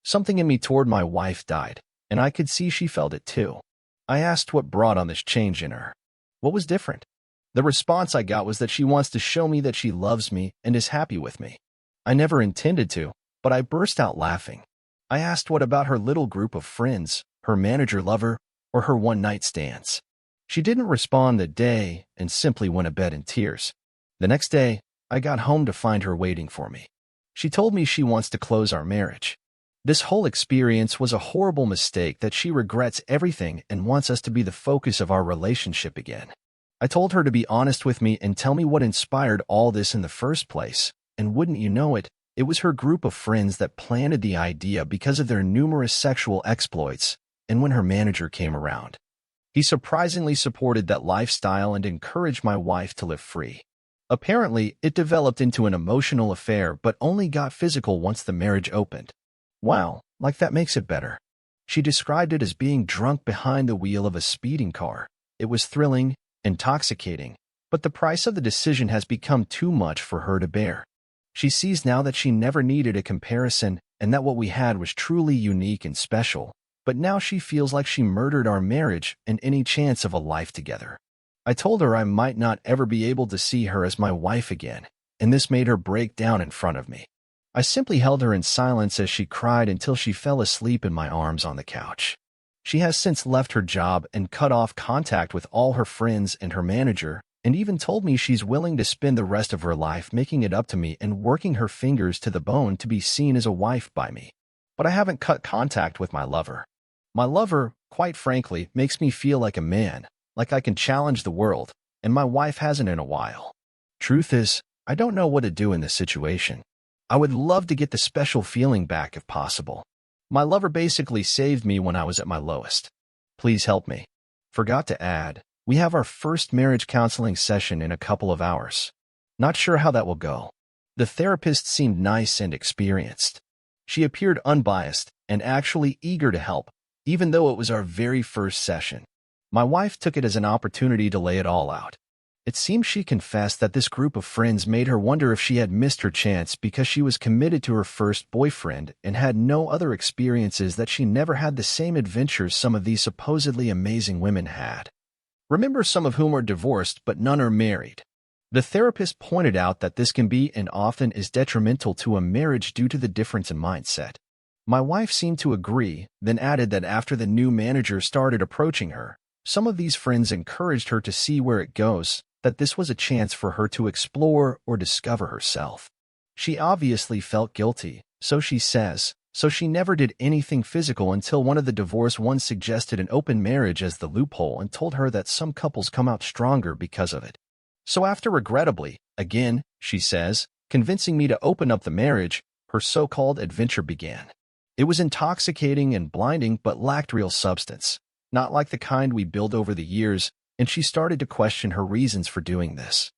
Something in me toward my wife died, and I could see she felt it too. I asked what brought on this change in her. What was different? The response I got was that she wants to show me that she loves me and is happy with me. I never intended to, but I burst out laughing. I asked what about her little group of friends, her manager lover, or her one-night stands. She didn't respond that day and simply went to bed in tears. The next day, I got home to find her waiting for me. She told me she wants to close our marriage. This whole experience was a horrible mistake, that she regrets everything and wants us to be the focus of our relationship again. I told her to be honest with me and tell me what inspired all this in the first place, and wouldn't you know it, it was her group of friends that planted the idea because of their numerous sexual exploits, and when her manager came around, he surprisingly supported that lifestyle and encouraged my wife to live free. Apparently, it developed into an emotional affair but only got physical once the marriage opened. Wow, like that makes it better. She described it as being drunk behind the wheel of a speeding car. It was thrilling, intoxicating, but the price of the decision has become too much for her to bear. She sees now that she never needed a comparison and that what we had was truly unique and special, but now she feels like she murdered our marriage and any chance of a life together. I told her I might not ever be able to see her as my wife again, and this made her break down in front of me. I simply held her in silence as she cried until she fell asleep in my arms on the couch. She has since left her job and cut off contact with all her friends and her manager, and even told me she's willing to spend the rest of her life making it up to me and working her fingers to the bone to be seen as a wife by me. But I haven't cut contact with my lover. My lover, quite frankly, makes me feel like a man, like I can challenge the world, and my wife hasn't in a while. Truth is, I don't know what to do in this situation. I would love to get the special feeling back if possible. My lover basically saved me when I was at my lowest. Please help me. Forgot to add, we have our first marriage counseling session in a couple of hours. Not sure how that will go. The therapist seemed nice and experienced. She appeared unbiased and actually eager to help, even though it was our very first session. My wife took it as an opportunity to lay it all out. It seems she confessed that this group of friends made her wonder if she had missed her chance because she was committed to her first boyfriend and had no other experiences, that she never had the same adventures some of these supposedly amazing women had. Remember, some of whom are divorced but none are married. The therapist pointed out that this can be and often is detrimental to a marriage due to the difference in mindset. My wife seemed to agree, then added that after the new manager started approaching her, some of these friends encouraged her to see where it goes, that this was a chance for her to explore or discover herself. She obviously felt guilty, so she says, so she never did anything physical until one of the divorced ones suggested an open marriage as the loophole and told her that some couples come out stronger because of it. So after regrettably, again, she says, convincing me to open up the marriage, her so-called adventure began. It was intoxicating and blinding but lacked real substance, not like the kind we build over the years, and she started to question her reasons for doing this.